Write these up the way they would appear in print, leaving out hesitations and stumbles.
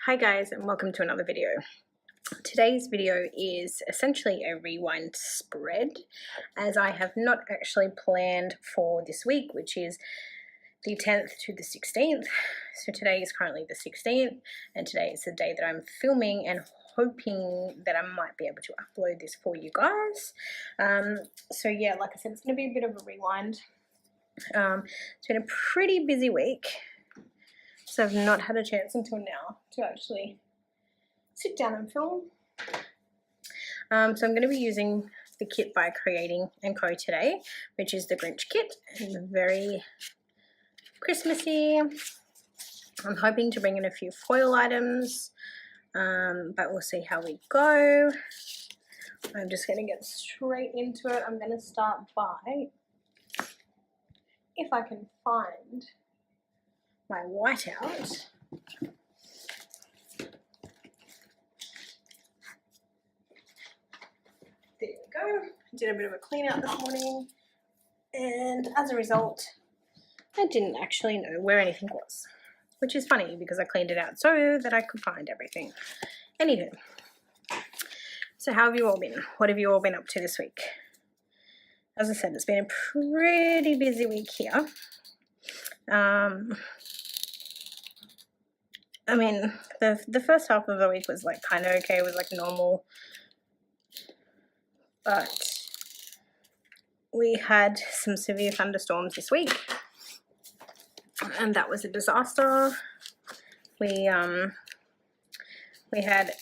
Hi guys, and welcome to another video. Today's video is essentially a rewind spread, as I have not actually planned for this week, which is the 10th to the 16th. So today is currently the 16th, and today is the day that I'm filming and hoping that I might be able to upload this for you guys. So yeah, like I said, it's going to be a bit of a rewind. It's been a pretty busy week, so I've not had a chance until now to actually sit down and film. So I'm going to be using the kit by Creating & Co today, which is the Grinch kit, and very Christmassy. I'm hoping to bring in a few foil items, but we'll see how we go. I'm just going to get straight into it. I'm going to start by, if I can find my whiteout. There we go. Did a bit of a clean out this morning, and as a result I didn't actually know where anything was, which is funny because I cleaned it out so that I could find everything. Anywho, so how have you all been? What have you all been up to this week? As I said, it's been a pretty busy week here. I mean, the first half of the week was like kind of okay, it was like normal, but we had some severe thunderstorms this week, and that was a disaster. We had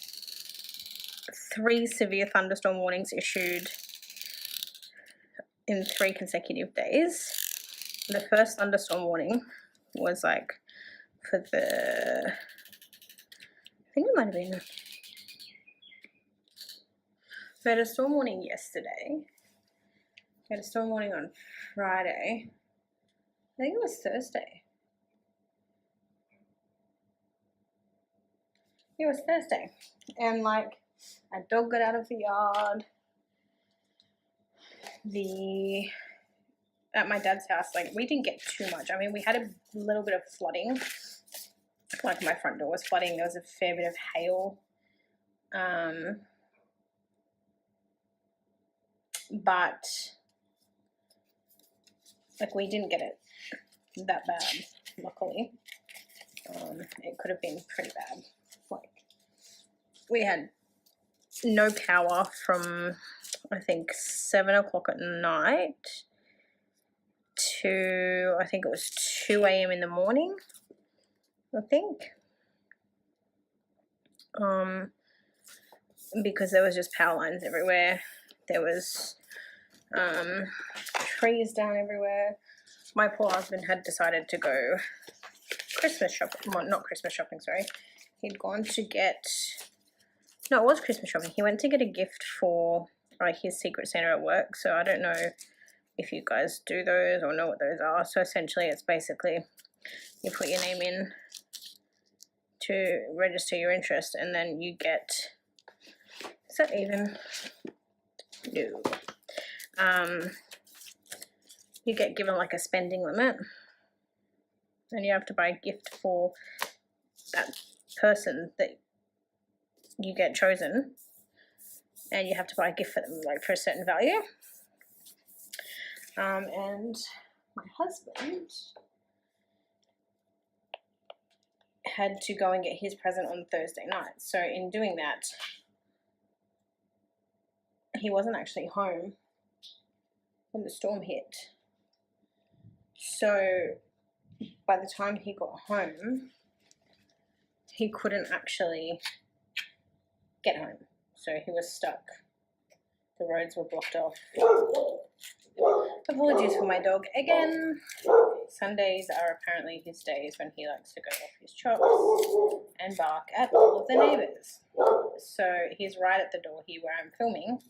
3 severe thunderstorm warnings issued in 3 consecutive days. The first thunderstorm warning was like for the, I think it might have been, we had a storm warning yesterday. We had a storm warning on Friday. I think it was Thursday. It was Thursday. And like, a dog got out of the yard. At my dad's house, like, we didn't get too much. I mean, we had a little bit of flooding. Like, my front door was flooding. There was a fair bit of hail. But like, we didn't get it that bad, luckily. It could have been pretty bad. Like, we had no power from, I think, 7 o'clock at night to, I think it was 2 a.m. in the morning, I think. Because there was just power lines everywhere. There was trees down everywhere. My poor husband had decided to go Christmas shopping. Well, not Christmas shopping, sorry. He'd gone to get, no, it was Christmas shopping. He went to get a gift for his Secret Santa at work. So I don't know if you guys do those or know what those are. So essentially it's basically you put your name in to register your interest, and then you get, is that even? No. You get given like a spending limit, and you have to buy a gift for that person that you get chosen, and you have to buy a gift for them, like, for a certain value. And my husband had to go and get his present on Thursday night. So in doing that, he wasn't actually home when the storm hit. So by the time he got home, he couldn't actually get home. So he was stuck. The roads were blocked off. Apologies for my dog again. Sundays are apparently his days when he likes to go off his chops and bark at all of the neighbours. So he's right at the door here where I'm filming,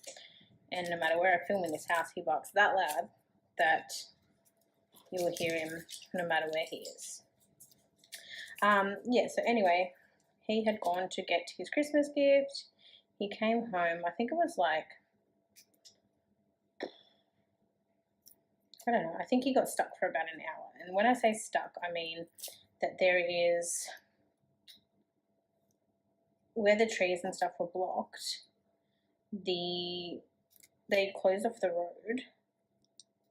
and no matter where I film in this house, he barks that loud that you will hear him no matter where he is. Yeah, so anyway, he had gone to get his Christmas gift. He came home, I think it was like, I don't know, I think he got stuck for about an hour. And when I say stuck, I mean that there is where the trees and stuff were blocked, they closed off the road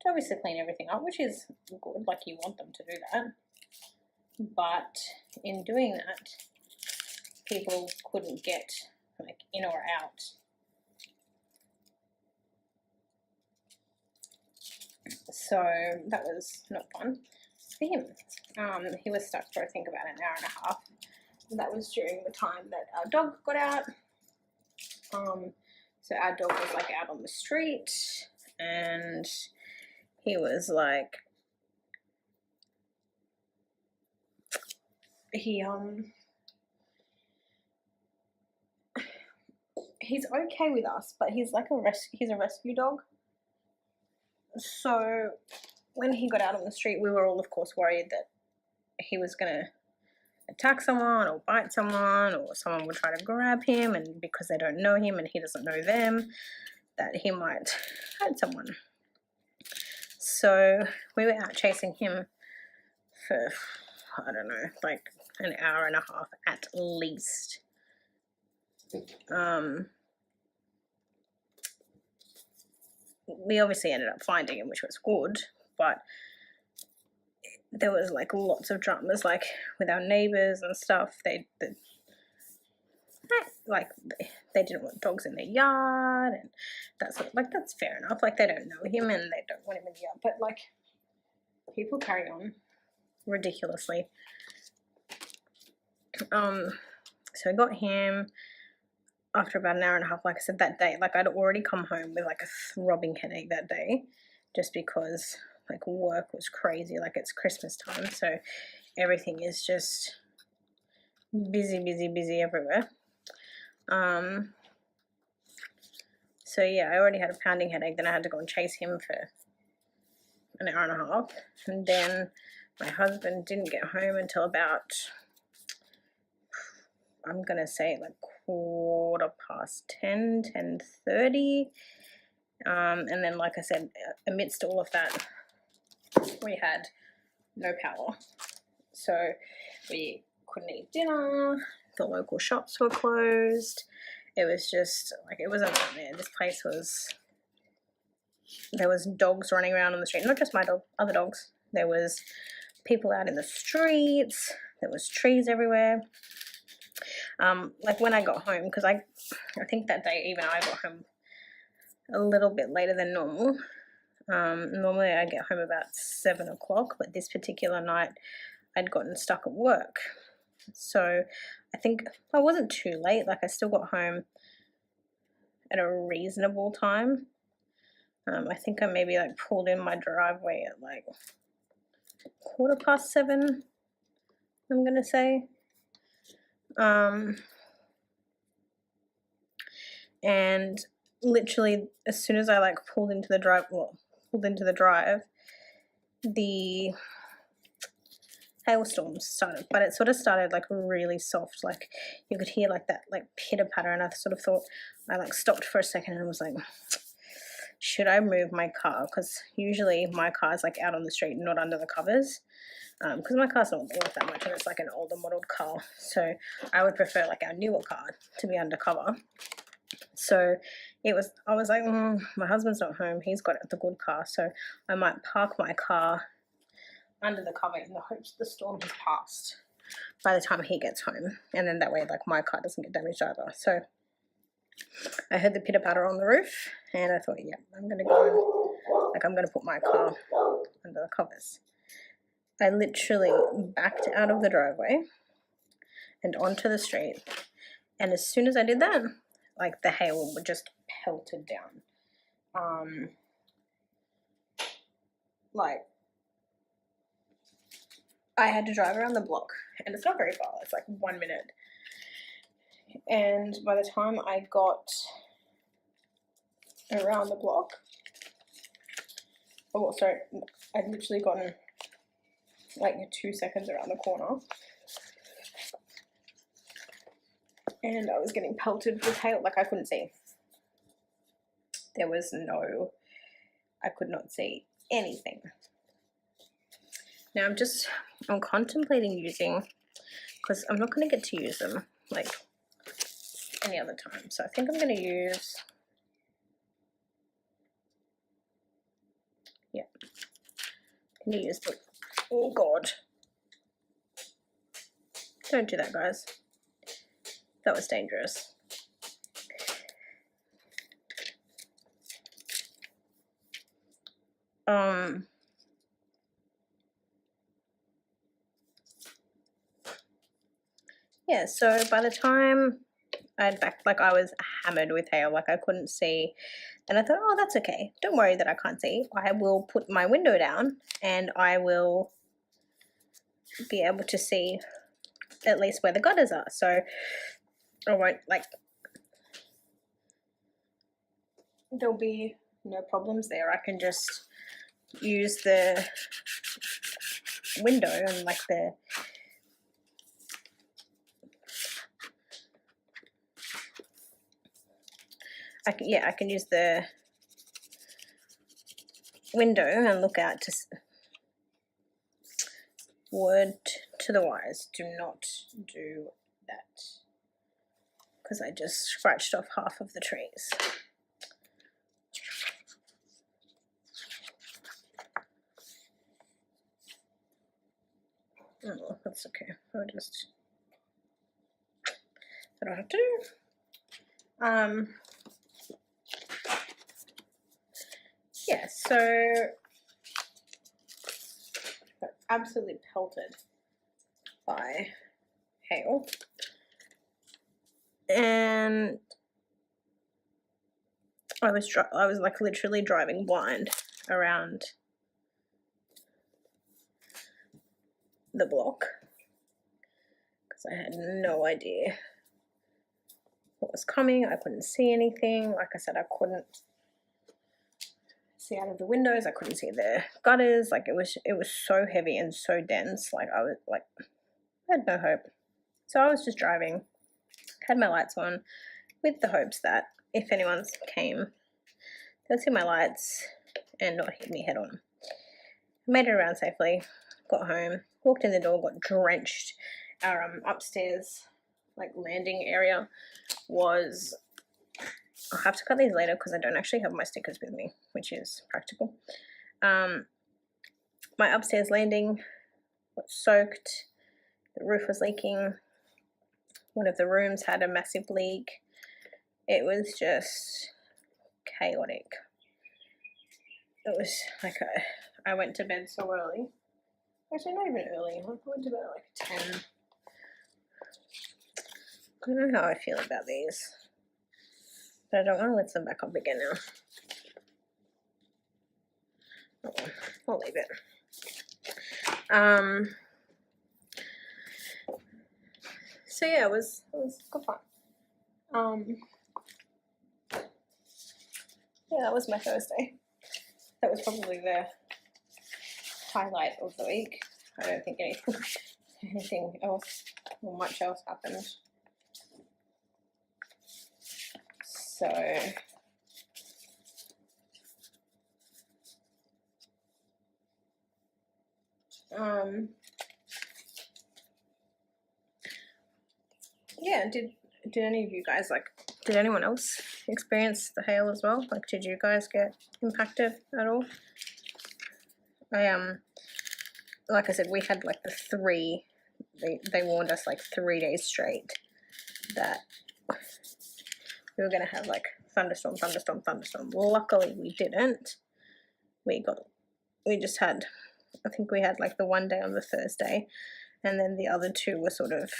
to obviously clean everything up, which is good, like you want them to do that. But in doing that, people couldn't get like in or out. So that was not fun for him. He was stuck for I think about an hour and a half. That was during the time that our dog got out. So our dog was like out on the street, and he was like, he's okay with us, but he's like he's a rescue dog. So when he got out on the street, we were all of course worried that he was gonna attack someone or bite someone, or someone would try to grab him, and because they don't know him and he doesn't know them, that he might hurt someone. So we were out chasing him for, I don't know, like an hour and a half at least. We obviously ended up finding him, which was good, but there was like lots of dramas, like with our neighbors and stuff. They didn't want dogs in their yard, and that's like, that's fair enough. Like, they don't know him and they don't want him in the yard, but like people carry on ridiculously. So I got him after about an hour and a half. Like I said, that day, like I'd already come home with like a throbbing headache that day, just because like work was crazy. Like, it's Christmas time, so everything is just busy everywhere. So yeah, I already had a pounding headache. Then I had to go and chase him for an hour and a half, and then my husband didn't get home until about, I'm gonna say like 10:10, 10:30. And then, like I said, amidst all of that, we had no power, so we couldn't eat dinner. The local shops were closed. It was just like, it was a nightmare. This place was, there was dogs running around on the street, not just my dog, other dogs. There was people out in the streets. There was trees everywhere. Like when I got home, because I think that day even I got home a little bit later than normal. Normally I get home about 7 o'clock, but this particular night I'd gotten stuck at work. So I think I wasn't too late. Like, I still got home at a reasonable time. I think I maybe like pulled in my driveway at like 7:15, I'm gonna say. And literally as soon as I like pulled into the drive, the hailstorms started, but it sort of started like really soft. Like, you could hear like that like pitter patter, and I sort of thought, I like stopped for a second and was like, should I move my car? Because usually my car is like out on the street, not under the covers, because my car's not worth that much and it's like an older modeled car, so I would prefer like our newer car to be undercover. So I was like, my husband's not home, he's got the good car, so I might park my car under the cover in the hopes the storm has passed by the time he gets home, and then that way like my car doesn't get damaged either. So I heard the pitter patter on the roof, and I thought, yeah, I'm gonna go, like, I'm gonna put my car under the covers. I literally backed out of the driveway and onto the street, and as soon as I did that, like the hail just pelted down. Like, I had to drive around the block, and it's not very far, it's like 1 minute. And by the time I got around the block, I'd literally gotten like 2 seconds around the corner, and I was getting pelted with hail. Like, I couldn't see. I could not see anything. Now I'm contemplating using, because I'm not going to get to use them like any other time. So I think I'm going to use, yeah, I'm going to use the, oh God. Don't do that, guys. That was dangerous. Yeah, so by the time I was hammered with hail, like I couldn't see, and I thought, oh, that's okay. Don't worry that I can't see. I will put my window down and I will be able to see at least where the gutters are. So I won't, like, there'll be no problems there. I can just use the window and like I can use the window and look out to word to the wise, do not do that, because I just scratched off half of the trees. Oh, that's okay. I'll just, I don't have to do. Yeah, so got absolutely pelted by hail, and I was like literally driving blind around the block because I had no idea what was coming. I couldn't see anything. Like I said, I couldn't see out of the windows. I couldn't see the gutters. Like it was so heavy and so dense. Like I was like, I had no hope. So I was just driving, had my lights on, with the hopes that if anyone came, they'll see my lights and not hit me head on. Made it around safely, got home, walked in the door, got drenched. Our upstairs, like, landing area was, I'll have to cut these later because I don't actually have my stickers with me, which is practical. My upstairs landing got soaked, the roof was leaking, one of the rooms had a massive leak. It was just chaotic. It was like I went to bed so early. Actually, not even early. I went to bed at like 10. I don't know how I feel about these, but I don't want to lift them back up again now. Oh, I'll leave it. So yeah, it was good fun. Yeah, that was my Thursday. That was probably the highlight of the week. I don't think anything else or much else happened. So yeah, did any of you guys, like, did anyone else experience the hail as well? Like, did you guys get impacted at all? Like I said, we had like the three, they warned us like 3 days straight that we were going to have like thunderstorm. Luckily we didn't. We just had, I think we had like the one day on the Thursday, and then the other two were sort of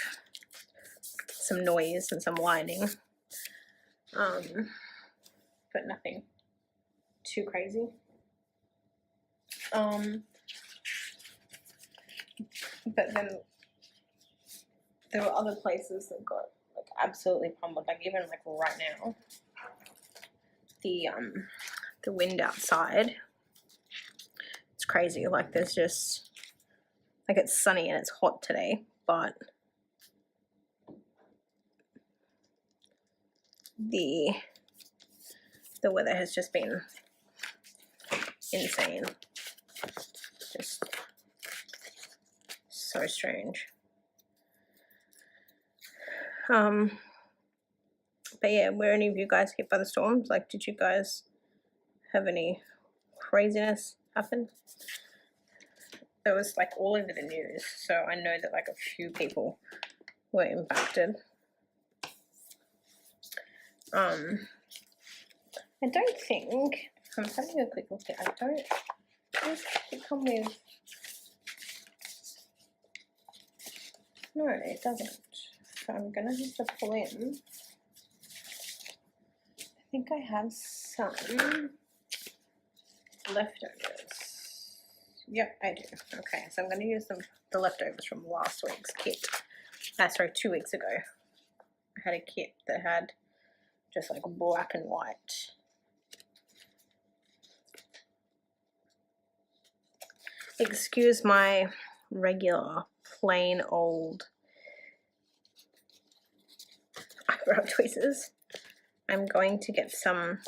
some noise and some lightning, but nothing too crazy. But then there were other places that got like absolutely pummeled. Like even like right now, the wind outside, it's crazy. Like there's just, like, it's sunny and it's hot today, but the weather has just been insane. Just so strange. But yeah, were any of you guys hit by the storms? Like, did you guys have any craziness happen? It was like all over the news, so I know that like a few people were impacted. I don't think, I'm having a quick look at, I don't think it come with, no it doesn't, so I'm gonna have to pull in. I think I have some leftovers. Yep, I do. Okay, so I'm going to use the leftovers from last week's kit. Sorry, 2 weeks ago. I had a kit that had just like black and white. Excuse my regular, plain old eyebrow tweezers. I'm going to get some.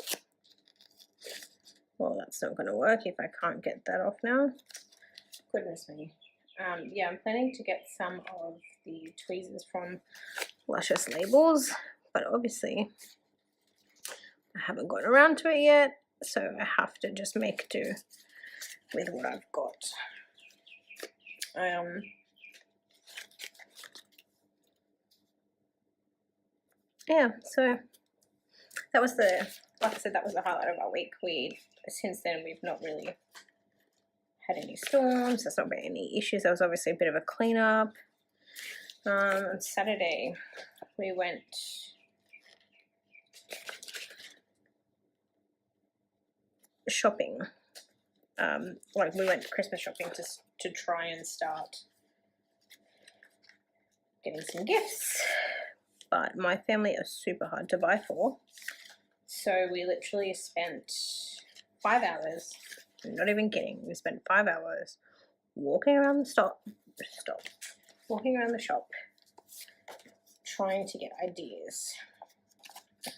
Well, that's not going to work if I can't get that off now. Goodness me. Yeah, I'm planning to get some of the tweezers from Luscious Labels, but obviously I haven't gotten around to it yet, so I have to just make do with what I've got. Yeah, so that was like I said, that was the highlight of our week. Since then, we've not really had any storms. There's not been any issues. There was obviously a bit of a cleanup. On Saturday, we went shopping. Like we went Christmas shopping to try and start getting some gifts. But my family are super hard to buy for. So we literally spent 5 hours, I'm not even kidding, we spent 5 hours walking around the walking around the shop, trying to get ideas.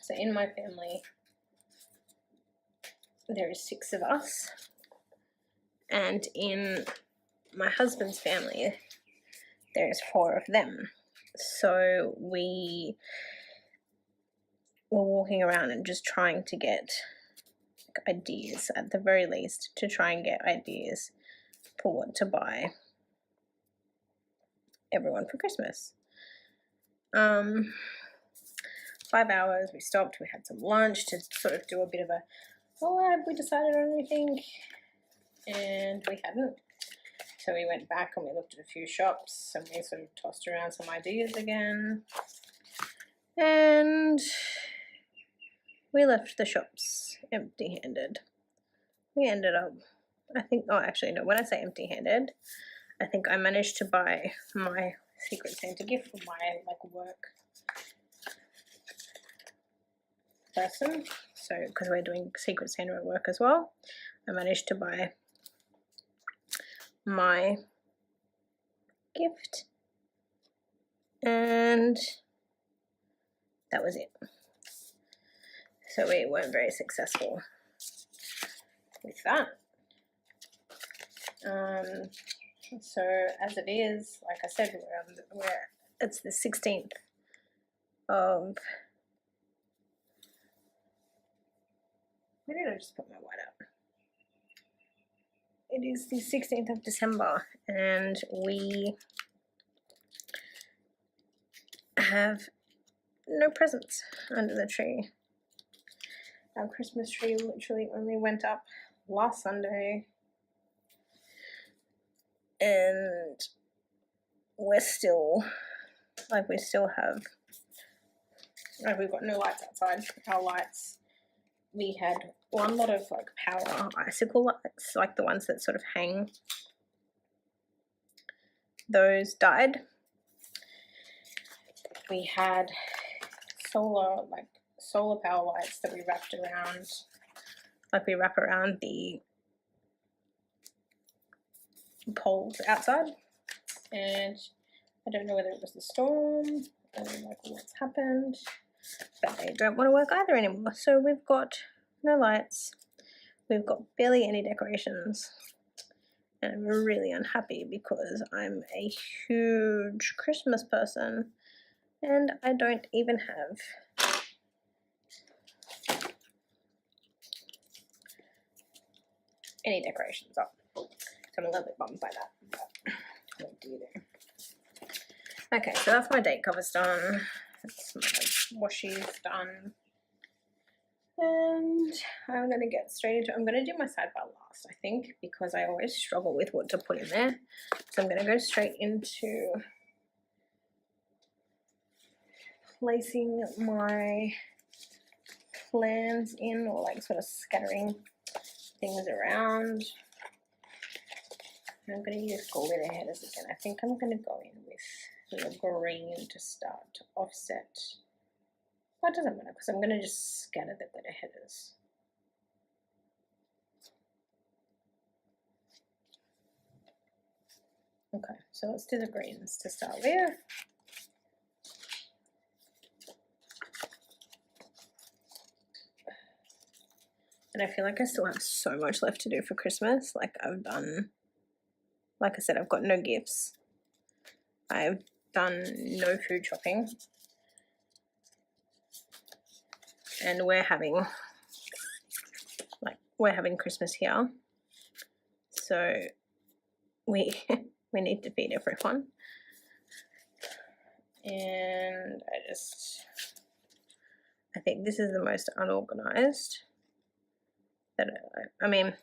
So in my family, there is 6 of us, and in my husband's family, there's 4 of them. So we were walking around and just trying to get ideas, at the very least, to try and get ideas for what to buy everyone for Christmas. 5 hours, we stopped, we had some lunch to sort of do a bit of a, oh, have we decided on anything? And we hadn't. So we went back and we looked at a few shops and we sort of tossed around some ideas again. And we left the shops empty-handed. We ended up, I think, oh actually no, when I say empty-handed, I think I managed to buy my Secret Santa gift for my like work person. So because we're doing Secret Santa at work as well, I managed to buy my gift, and that was it. So we weren't very successful with that. So as it is, like I said, it's the 16th of, where did I just put my white up? It is the 16th of December, and we have no presents under the tree. Our Christmas tree literally only went up last Sunday, and we're still, like, we still have, like, we've got no lights outside. Our lights, we had one lot of like power icicle lights, like the ones that sort of hang. Those died. We had solar power lights that we wrapped around, like we wrap around the poles outside, and I don't know whether it was the storm or like what's happened, but they don't want to work either anymore. So we've got no lights, we've got barely any decorations, and I'm really unhappy because I'm a huge Christmas person and I don't even have any decorations up. So I'm a little bit bummed by that. But what do you do? Okay, so that's my date covers done. That's my washies done. And I'm going to get straight into, I'm going to do my sidebar last, I think, because I always struggle with what to put in there. So I'm going to go straight into placing my plans in, or like sort of scattering things around. I'm going to use glitter headers again. I think I'm going to go in with the green to start to offset. Well, it doesn't matter because I'm going to just scatter the glitter headers. Okay, so let's do the greens to start with. And I feel like I still have so much left to do for Christmas. Like I've done, like I said, I've got no gifts. I've done no food shopping. And we're having Christmas here. So we need to feed everyone. And I think this is the most unorganized that I mean,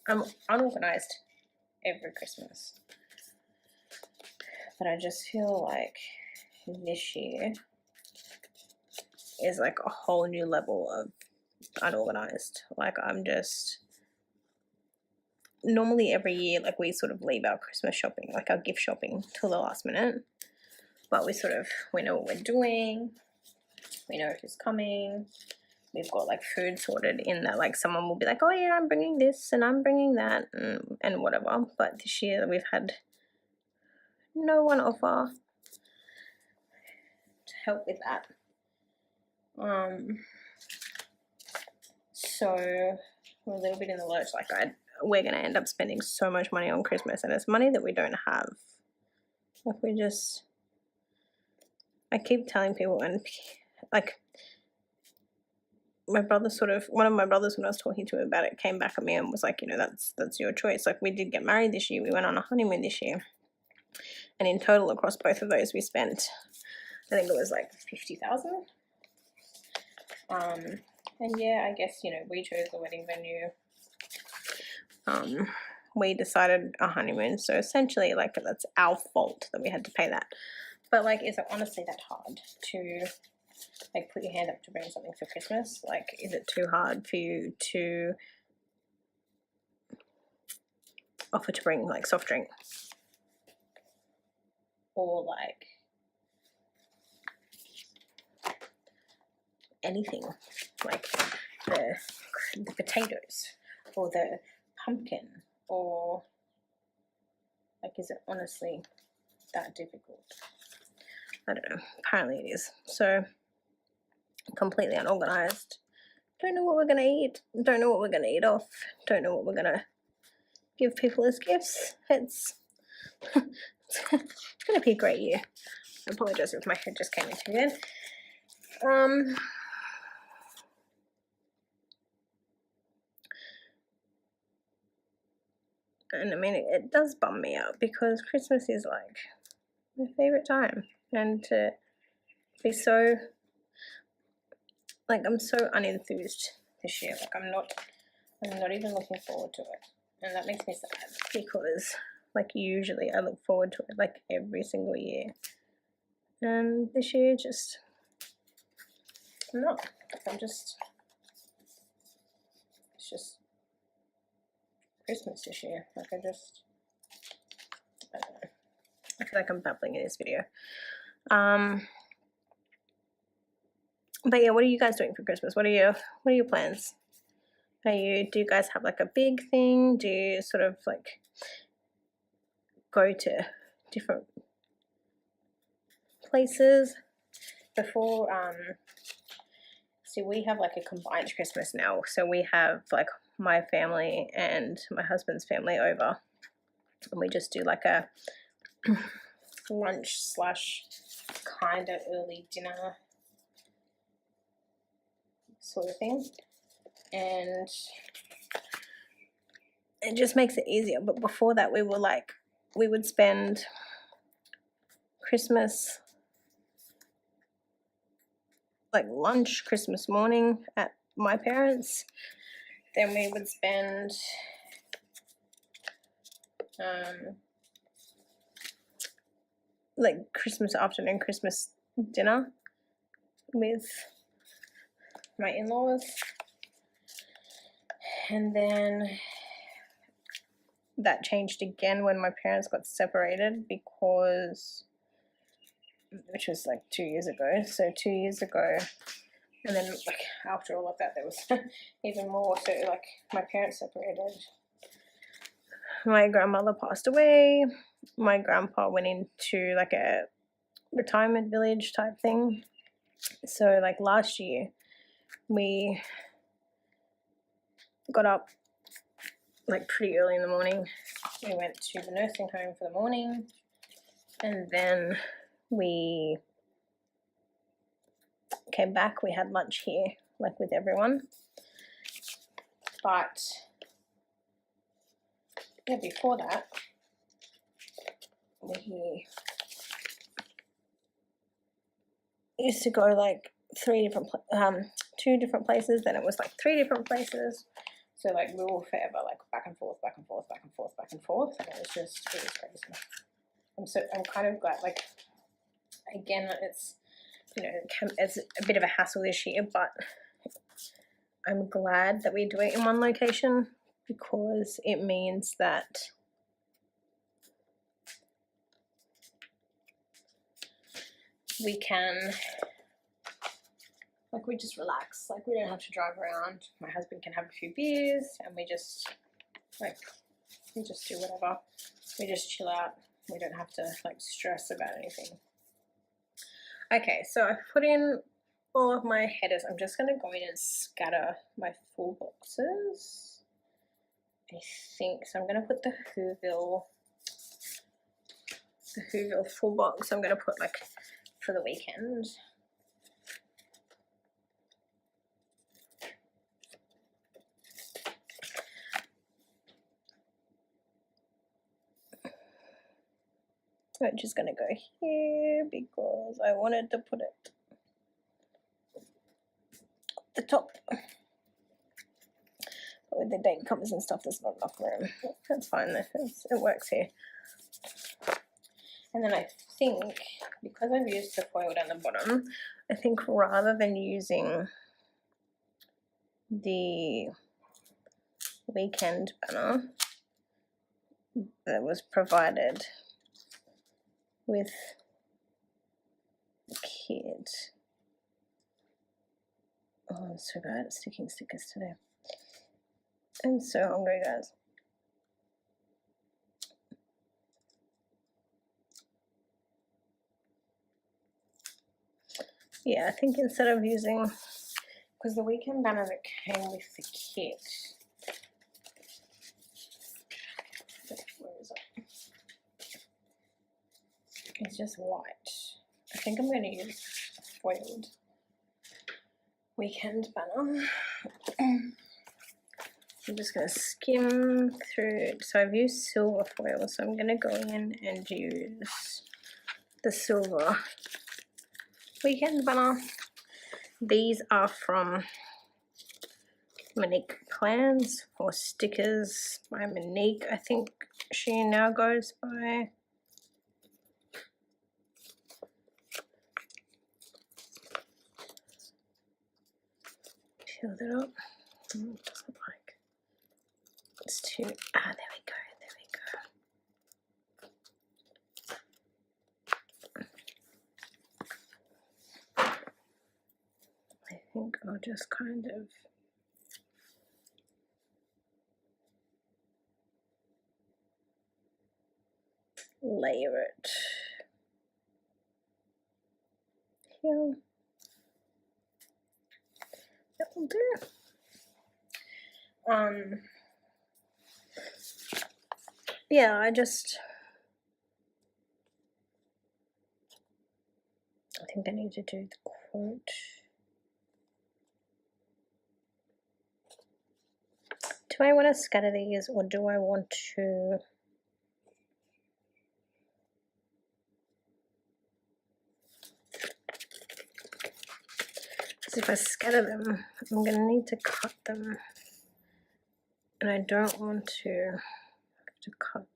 I'm unorganized every Christmas, but I just feel like this year is like a whole new level of unorganized. Like I'm just, normally every year, like we sort of leave our Christmas shopping, like our gift shopping, till the last minute, but we know what we're doing, we know who's coming. We've got like food sorted in that, like someone will be like, oh yeah, I'm bringing this and I'm bringing that and whatever. But this year we've had no one offer to help with that. So we're a little bit in the lurch. Like we're gonna end up spending so much money on Christmas, and it's money that we don't have. Like I keep telling people, and like my brother one of my brothers, when I was talking to him about it, came back at me and was like, you know, that's your choice. Like we did get married this year, we went on a honeymoon this year, and in total across both of those we spent, I think it was like 50,000. And yeah, I guess, you know, we chose the wedding venue. We decided a honeymoon, so essentially like that's our fault that we had to pay that. But like, is it honestly that hard to like put your hand up to bring something for Christmas? Like, is it too hard for you to offer to bring like soft drink or like anything, like the potatoes or the pumpkin, or like, is it honestly that difficult? I don't know. Apparently it is. So completely unorganized. Don't know what we're gonna eat. Don't know what we're gonna eat off. Don't know what we're gonna give people as gifts. It's gonna be a great year. I apologize if my head just came into again. And I mean, it does bum me out because Christmas is like my favorite time, and to be so, like, I'm so unenthused this year. Like I'm not even looking forward to it, and that makes me sad because like usually I look forward to it like every single year, and this year just I'm not. It's just Christmas this year. Like I don't know. I feel like I'm babbling in this video. But yeah, what are you guys doing for Christmas? What are your plans? Do you guys have like a big thing? Do you sort of like go to different places before? See, we have like a combined Christmas now. So we have like my family and my husband's family over, and we just do like a lunch / kind of early dinner sort of thing. And it just makes it easier. But before that, we would spend Christmas, like lunch, Christmas morning at my parents'. Then we would spend like Christmas afternoon, Christmas dinner with my in-laws. And then that changed again when my parents got separated, because, which was like 2 years ago. So 2 years ago, and then like after all of that, there was even more. So like my parents separated, my grandmother passed away, my grandpa went into like a retirement village type thing. So like last year, we got up like pretty early in the morning. We went to the nursing home for the morning, and then we came back. We had lunch here, like with everyone. But yeah, before that, we used to go like two different places. Then it was like 3 different places. So like we were forever like back and forth, back and forth, back and forth, back and forth, and it was crazy. I'm kind of glad, like, again, it's, you know, it's a bit of a hassle this year, but I'm glad that we do it in one location, because it means that we can, like, we just relax. Like, we don't have to drive around. My husband can have a few beers, and we just, like, we just do whatever. We just chill out. We don't have to, like, stress about anything. Okay, so I've put in all of my headers. I'm just going to go in and scatter my full boxes, I think. So I'm going to put the Whoville full box. I'm going to put, like, for the weekend. Which is going to go here because I wanted to put it at the top. But with the date covers and stuff, there's not enough room. That's fine though, it works here. And then I think, because I've used the foil down the bottom, I think rather than using the weekend banner that was provided with the kit. Oh, I'm so bad at sticking stickers today. I'm so hungry, guys. Yeah, I think instead of using, because the weekend banner that came with the kit, where is it? It's just white. I think I'm going to use a foiled weekend banner. I'm just going to skim through it. So I've used silver foil, so I'm going to go in and use the silver weekend banner. These are from Monique Plans, or stickers by Monique, I think she now goes by. Fill that up. It doesn't like, it's too, there we go, there we go. I think I'll just kind of layer it here. That will do. Yeah, I think I need to do the quote. Do I want to scatter these, or do I want to... Because if I scatter them, I'm going to need to cut them. And I don't want to cut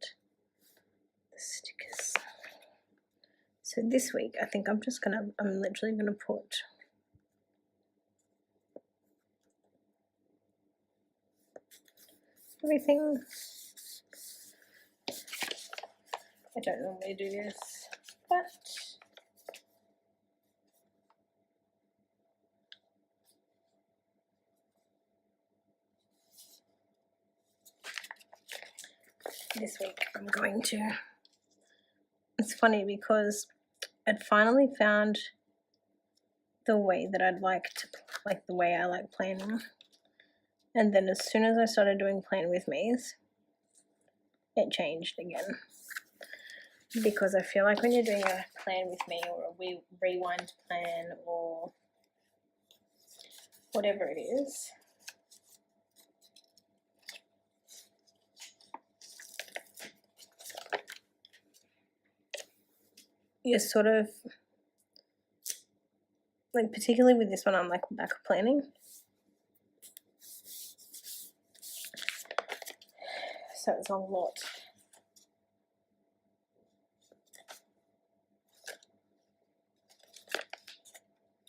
the stickers. So this week, I think I'm literally gonna put everything. I don't normally do this, but this week I'm going to. It's funny because I'd finally found the way that I'd like to, like the way I like planning. And then as soon as I started doing plan with me's, it changed again. Because I feel like when you're doing a plan with me or a rewind plan or whatever it is, you're sort of, like particularly with this one, I'm like back planning. So it's a lot.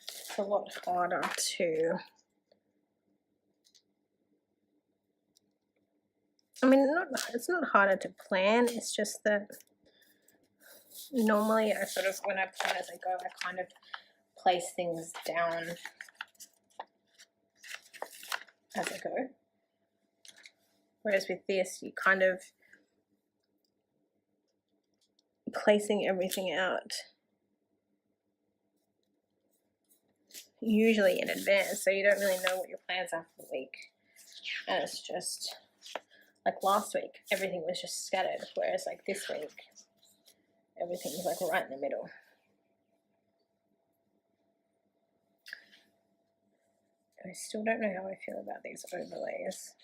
It's a lot harder to, I mean, it's not harder to plan, it's just that normally I sort of, when I plan as I go, I kind of place things down as I go. Whereas with this, you kind of placing everything out usually in advance, so you don't really know what your plans are for the week. And it's just, like last week, everything was just scattered, whereas like this week, everything was like right in the middle. I still don't know how I feel about these overlays.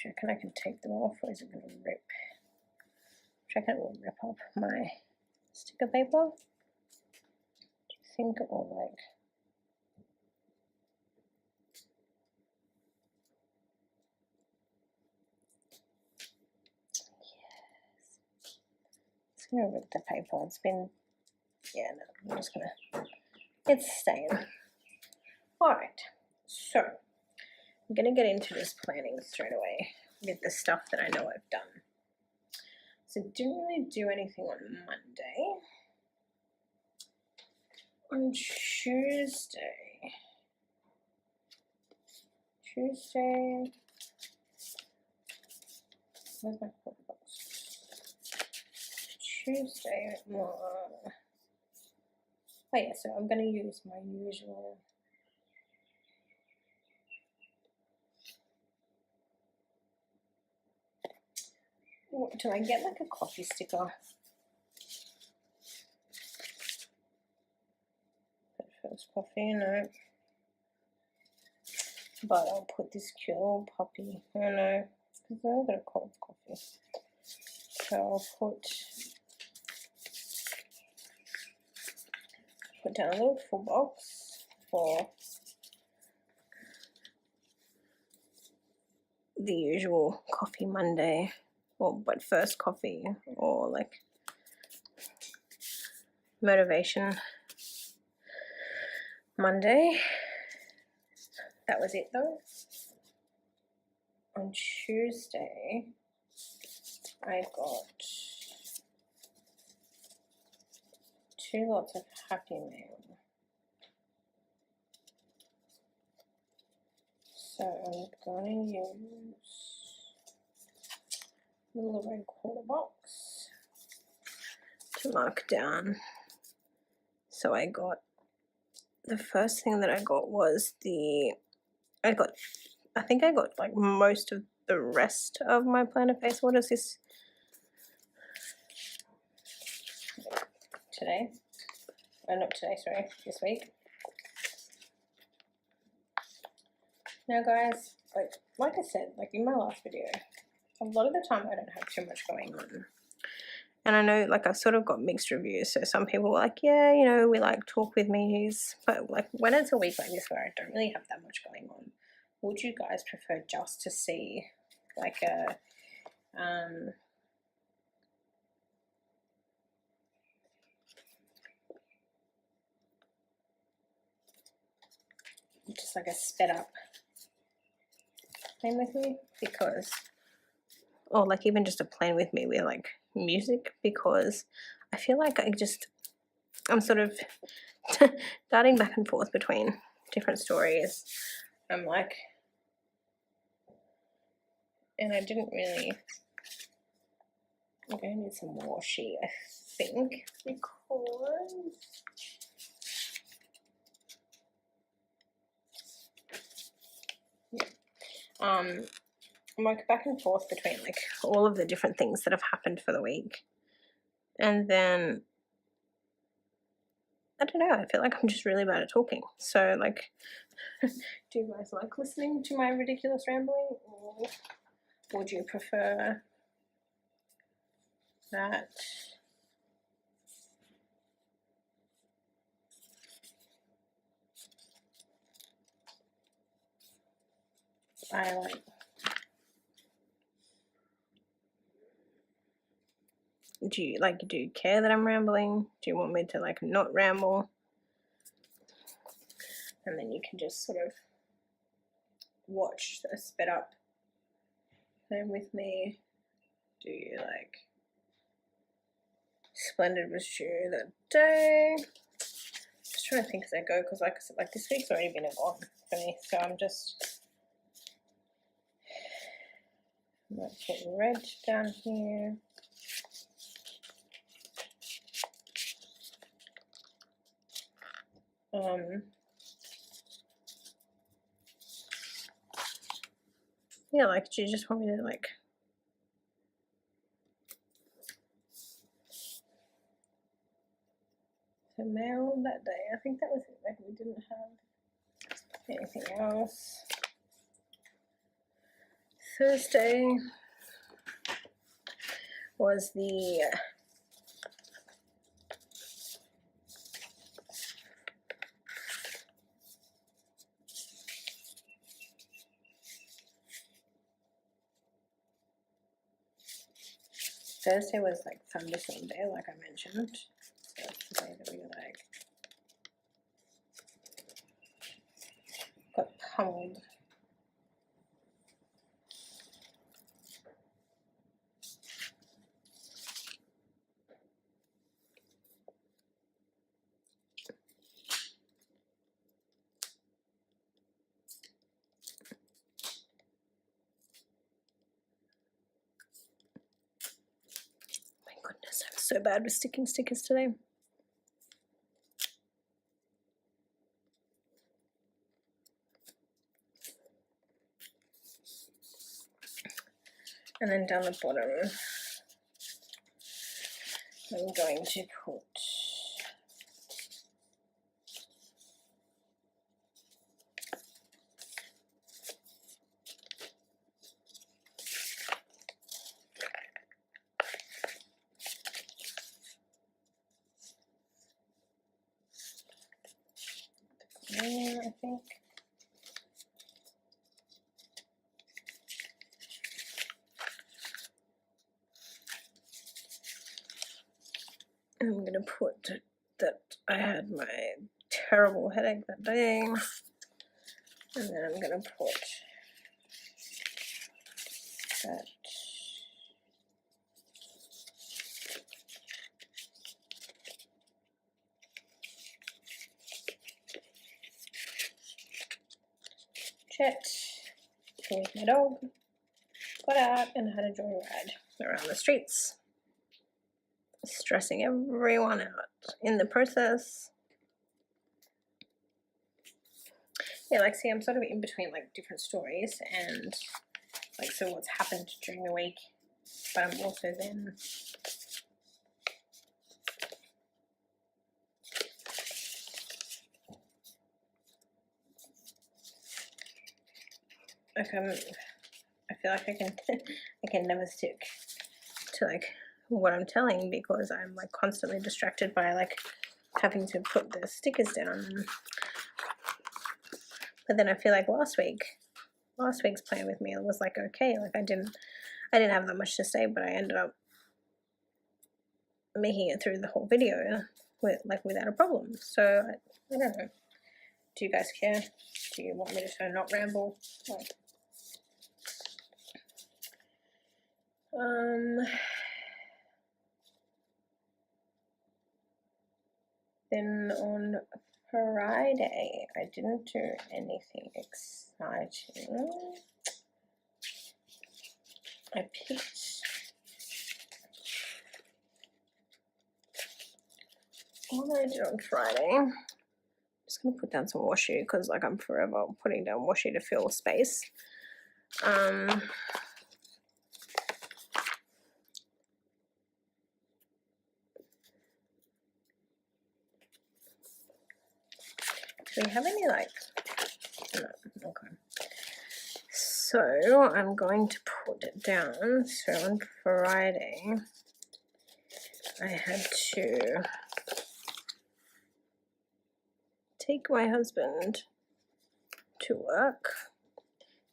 Do you reckon I can take them off, or is it going to rip? Do you reckon it will rip up my sticker paper? Do you think it will like... Yes. It's going to rip the paper. It's been... Yeah, no, I'm just going to... It's staying. Alright, so I'm going to get into this planning straight away with the stuff that I know I've done. So didn't really do anything on Monday. On Tuesday, where's my photo box? Tuesday, oh yeah, so I'm going to use my usual do I get like a coffee sticker? First coffee, no. But I'll put this cute little puppy. I don't know, because I've got a cold coffee. So I'll put down a little full box for the usual coffee Monday, or but first coffee, or like motivation Monday. That was it though. On Tuesday, I got 2 lots of Happy Meal. So I'm going to use the little red quarter box to mark down. So I got, the first thing that I got was I think I got like most of the rest of my planner face. What is this? Today? Oh, not today, sorry, this week. Now guys, like I said, like in my last video, a lot of the time I don't have too much going on. And I know like I've sort of got mixed reviews. So some people were like, yeah, you know, we like talk with me's. But like when it's a week like this where I don't really have that much going on, would you guys prefer just to see like a just like a sped up Plan with Me? Because, or like even just a Plan with Me with like music, because I feel like I'm sort of darting back and forth between different stories. I'm like, and I didn't really, I'm going to need some washi, I think, because I'm like back and forth between like all of the different things that have happened for the week. And then I don't know, I feel like I'm just really bad at talking. So like, do you guys like listening to my ridiculous rambling, or would you prefer that I like, do you care that I'm rambling? Do you want me to like not ramble? And then you can just sort of watch the sped up Plan with Me. Do you like Splendid was due that day? Just trying to think as I go, because like I said, like this week's already been gone for me, so I'm gonna put red down here. Yeah, like, do you just want me to like the mail that day? I think that was it. Like we didn't have anything else. Thursday was the Thursday was like thunderstorm day, like I mentioned. So that's the day that we like got pummeled. My goodness, I'm so bad with sticking stickers today. And then down the bottom, I'm going to put green, I think. I'm gonna put that I had my terrible headache that day, and then I'm gonna put that Jet with my dog got out and had a joyride around the streets, stressing everyone out in the process. Yeah, like see, I'm sort of in between like different stories and like so what's happened during the week, but I'm also then like I feel like I can never stick to like what I'm telling, because I'm like constantly distracted by like having to put the stickers down. But then I feel like last week's plan with me was like okay, like I didn't have that much to say, but I ended up making it through the whole video without a problem. So I don't know. Do you guys care? Do you want me to not ramble? Like, then on Friday, I didn't do anything exciting. I picked, what did I do on Friday? I'm just gonna put down some washi because like I'm forever putting down washi to fill space. Do we have any like, no, okay. So I'm going to put it down. So on Friday, I had to take my husband to work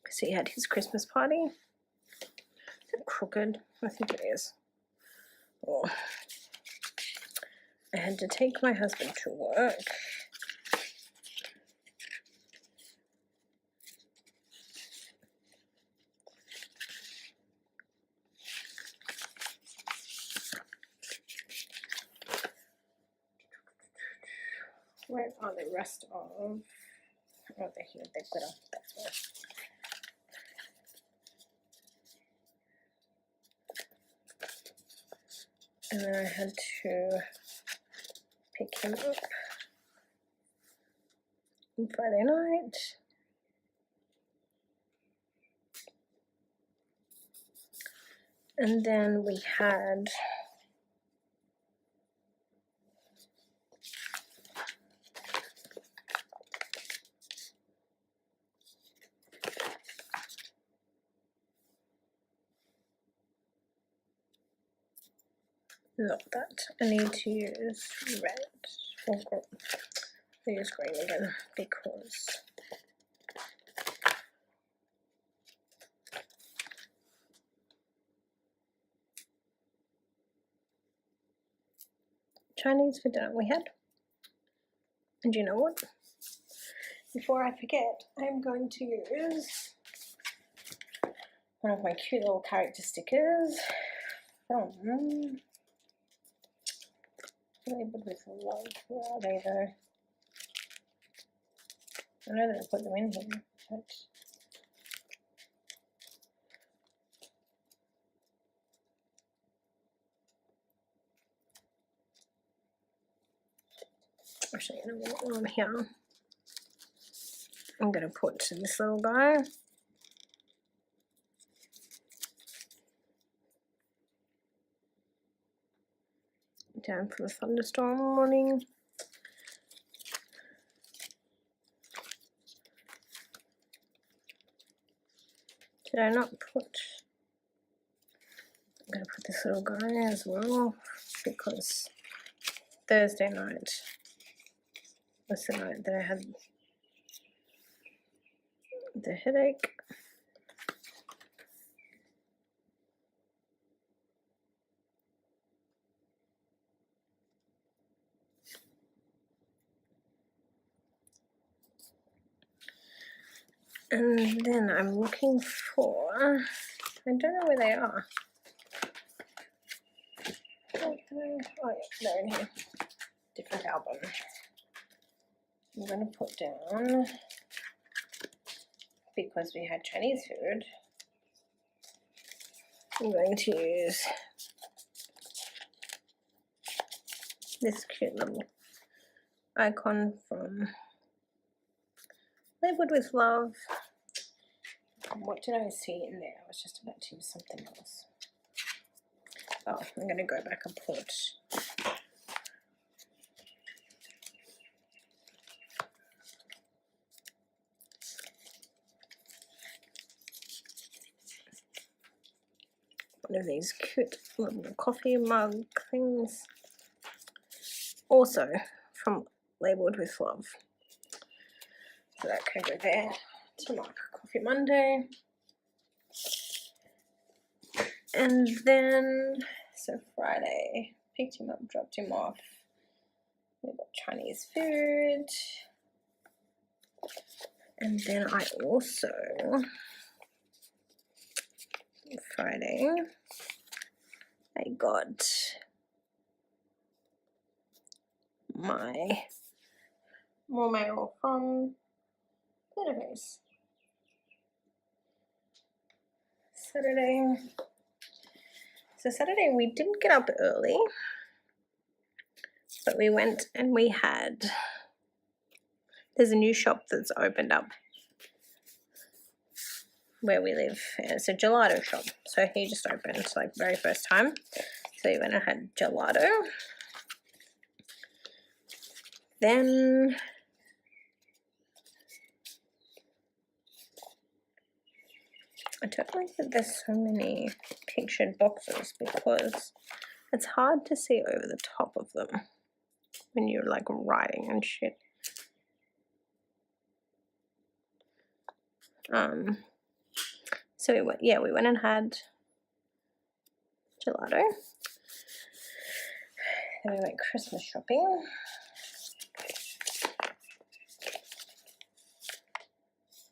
because he had his Christmas party. Is it crooked? I think it is. Oh. I had to take my husband to work. Where are the rest of? Oh, they're here. They've got a. That's why. And then I had to pick him up on Friday night. And then we had not that. I need to use red or green. I'll use green again because Chinese for dinner we had. And you know what? Before I forget, I'm going to use one of my cute little character stickers from Labeled with Love. Where are they though? I know that I put them in here, but actually, you know what, while I'm here, I'm going to put this little guy. Down for the thunderstorm warning. Did I not put? I'm going to put this little guy as well because Thursday night was the night that I had the headache. And then I'm looking for, I don't know where they are. Oh yeah, they're in here. Different album. I'm going to put down, because we had Chinese food, I'm going to use this cute little icon from Labeled with Love. What did I see in there? I was just about to use something else. Oh, I'm going to go back and put have these cute little coffee mug things, also from Labelled with Love. So that can go there to mark Coffee Monday. And then, so Friday, picked him up, dropped him off. We got Chinese food. And then I also, Friday, I got my more mail from Database. Saturday. So Saturday we didn't get up early, but we went and we had, there's a new shop that's opened up where we live, and it's a gelato shop. So he just opened, like, very first time. So we went and had gelato. Then I don't like that there's so many pictured boxes because it's hard to see over the top of them when you're like writing and shit. So we went and had gelato. Then we went Christmas shopping.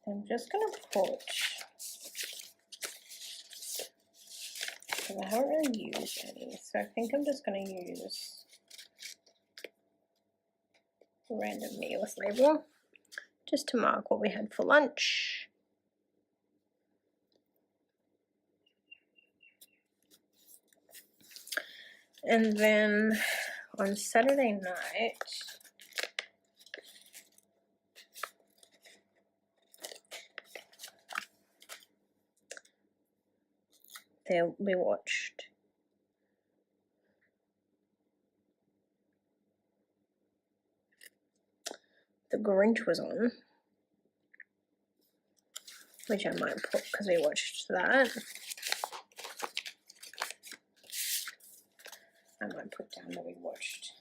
I'm just gonna put, because I haven't really used any, so I think I'm just gonna use the random meals label just to mark what we had for lunch. And then on Saturday night, we watched The Grinch was on, which I might put because we watched that. I might put down that we watched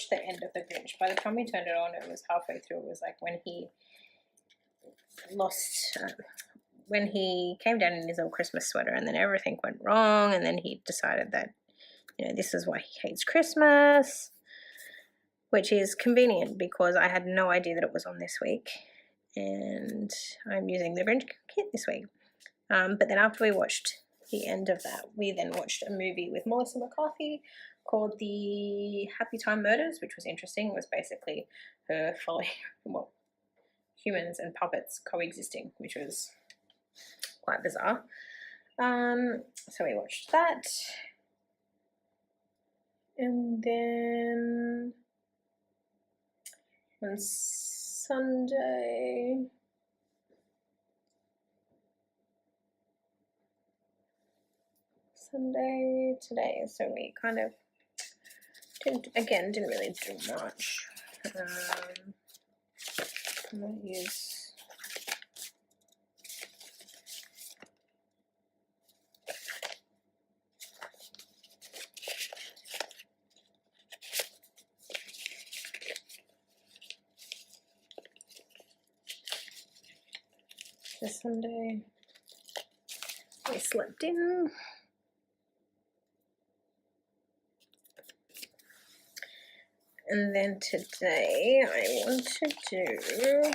the end of The Grinch. By the time we turned it on, it was halfway through. It was like when he lost, when he came down in his old Christmas sweater and then everything went wrong, and then he decided that, you know, this is why he hates Christmas, which is convenient because I had no idea that it was on this week, and I'm using the Grinch kit this week. But then after we watched the end of that, we then watched a movie with Melissa McCarthy called The Happy Time Murders, which was interesting. It was basically her following, well, humans and puppets coexisting, which was quite bizarre. So we watched that. And then on Sunday, today, so we kind of didn't really do much. I'm going to use this Sunday. We slept in. And then today I want to do,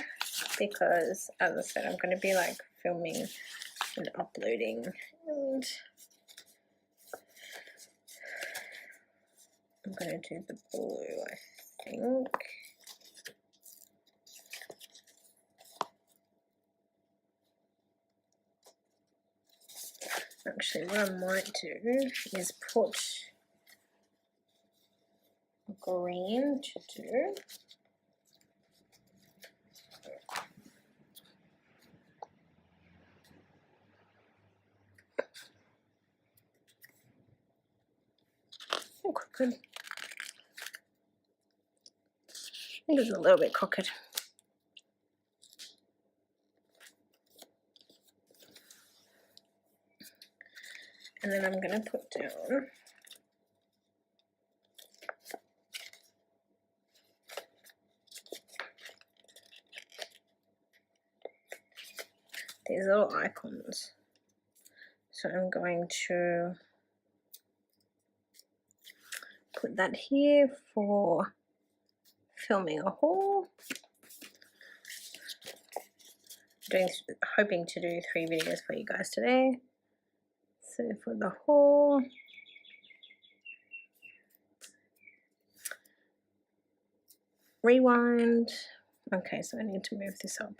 because as I said, I'm going to be like filming and uploading, and I'm going to do the blue, I think. Actually, what I might do is put green to do. Oh, crooked. I think it's a little bit crooked. And then I'm going to put down these little icons. So I'm going to put that here for filming a haul. Hoping to do 3 videos for you guys today. So for the haul, rewind. Okay, so I need to move this up.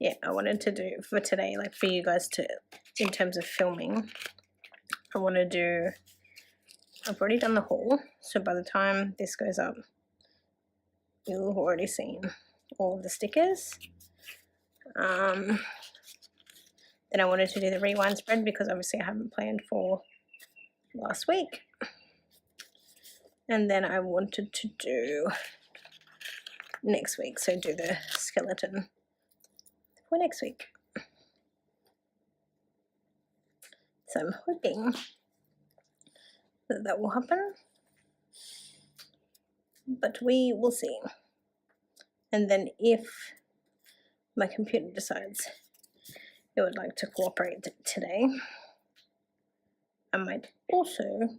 Yeah, I wanted to do for today, like for you guys to, in terms of filming, I want to do, I've already done the haul, so by the time this goes up, you'll have already seen all of the stickers. Then I wanted to do the rewind spread because obviously I haven't planned for last week. And then I wanted to do next week, so do the skeleton for next week. So I'm hoping that that will happen, but we will see. And then if my computer decides it would like to cooperate today, I might also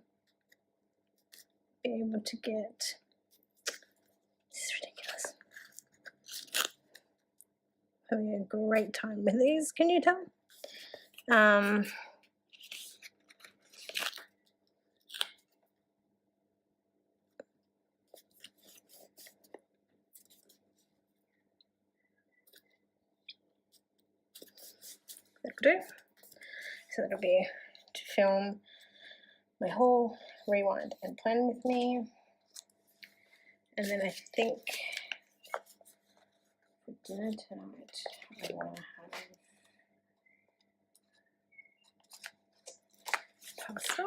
be able to get, this is ridiculous, having a great time with these, can you tell? That'll do. So that'll be to film my whole rewind and plan with me. And then I think for dinner tonight, I want to have pasta.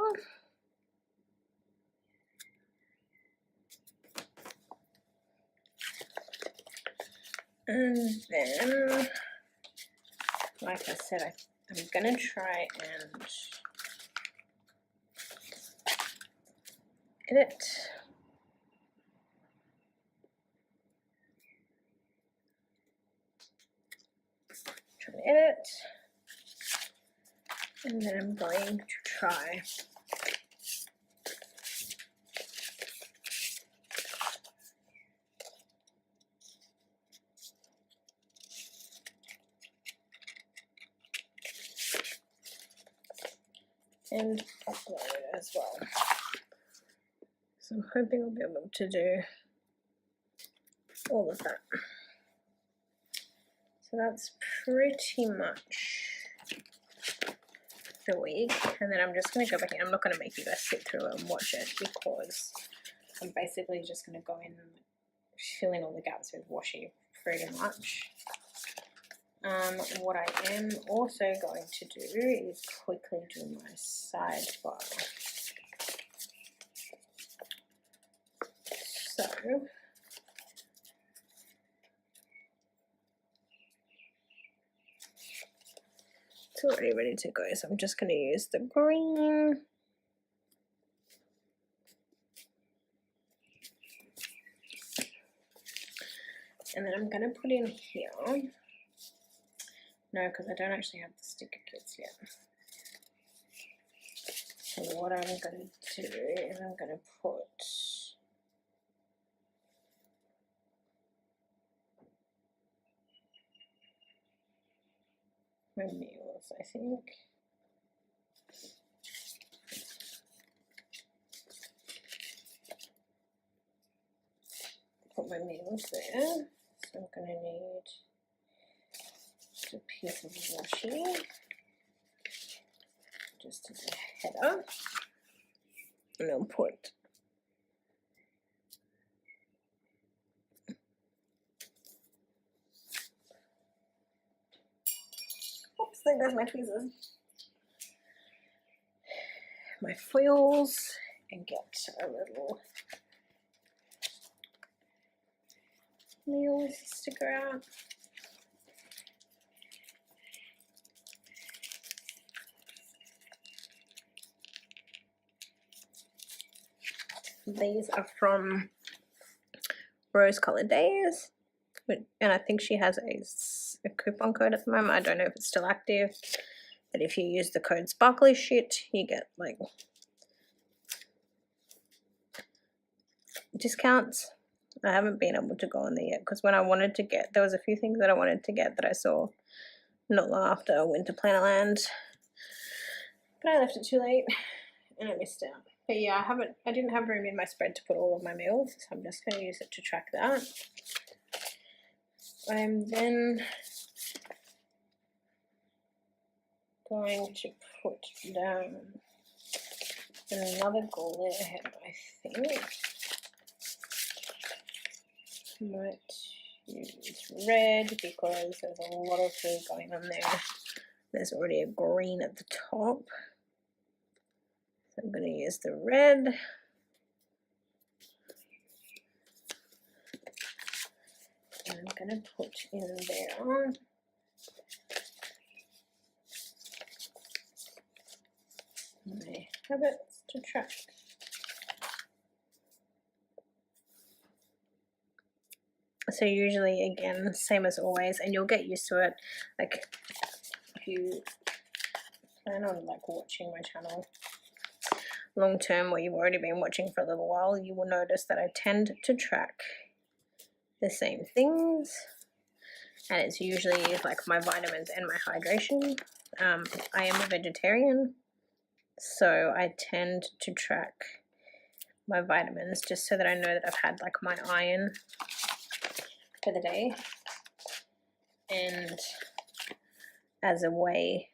And then, like I said, I'm gonna try and edit. Try to edit. And then I'm going to try and upload it as well. So I'm hoping I'll be able to do all of that. So that's pretty much the week. And then I'm just going to go back in. I'm not going to make you guys sit through it and watch it because I'm basically just going to go in and fill in all the gaps with washi pretty much. What I am also going to do is quickly do my sidebar. So it's already ready to go, so I'm just going to use the green. And then I'm going to put in here. No, because I don't actually have the sticker kits yet. So what I'm going to do is I'm going to put my meals, I think. Put my meals there. So I'm going to need just a piece of washi, just as a header, and I'll put oops, there goes my tweezers. My foils and get a little meal sticker out. These are from Rose Colored Days, and I think she has a coupon code at the moment. I don't know if it's still active, but if you use the code Sparkly Shit, you get like discounts. I haven't been able to go on there yet because when I wanted to get, there was a few things that I wanted to get that I saw not long after Winter Plannerland, but I left it too late and I missed out. But yeah, I didn't have room in my spread to put all of my meals, so I'm just going to use it to track that. I'm then going to put down another gauntlet ahead, I think. Might use red because there's a lot of food going on there. There's already a green at the top. So I'm going to use the red. And I'm going to put in there my habits to track. So usually, again, same as always, and you'll get used to it. Like if you plan on like watching my channel long term, or you've already been watching for a little while, you will notice that I tend to track the same things, and it's usually like my vitamins and my hydration. I am a vegetarian, so I tend to track my vitamins just so that I know that I've had like my iron for the day, and as a way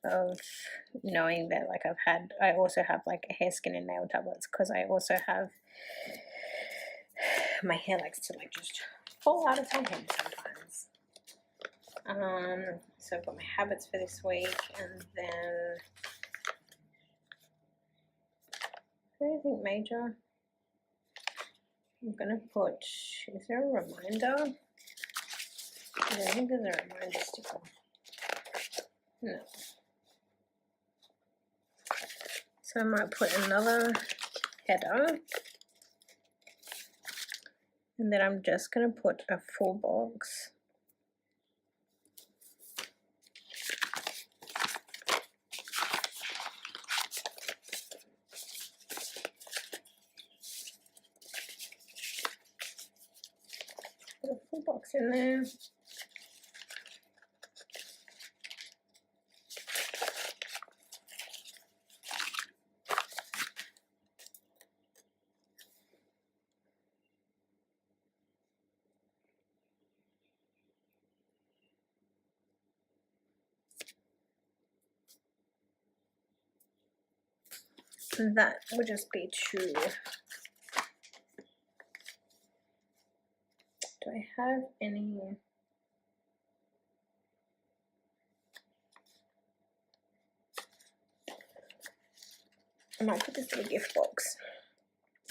of knowing that like I also have like a hair, skin and nail tablets, because I also have, my hair likes to like just fall out of my head sometimes. So I've got my habits for this week, and then anything major. I'm gonna put, is there a reminder? Yeah, I think there's a reminder sticker. No. So I might put another header, and then I'm just gonna put a full box. Put a full box in there. That would just be true. Do I have any? I might put this in a gift box,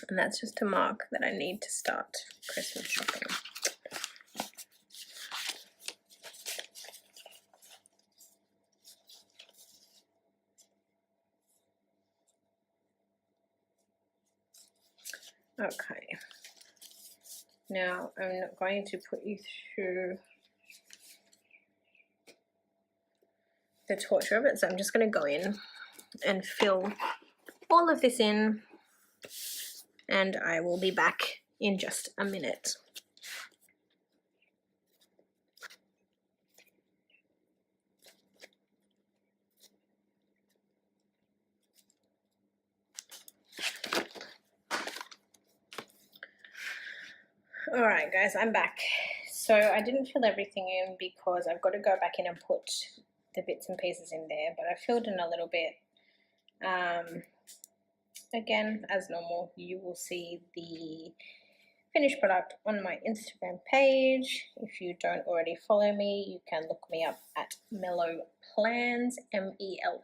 and that's just to mark that I need to start Christmas shopping. Okay, now I'm not going to put you through the torture of it, so I'm just going to go in and fill all of this in, and I will be back in just a minute. Alright guys, I'm back. So I didn't fill everything in because I've got to go back in and put the bits and pieces in there, but I filled in a little bit. Again, as normal, you will see the finished product on my Instagram page. If you don't already follow me, you can look me up at Mellow Plans, MELOPLANS,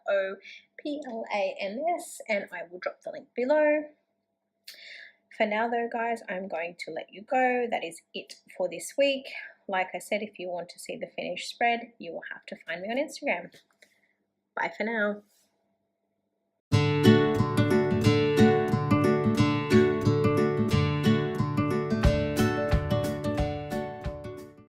and I will drop the link below. For now though, guys, I'm going to let you go. That is it for this week. Like I said, if you want to see the finished spread, you will have to find me on Instagram. Bye for now.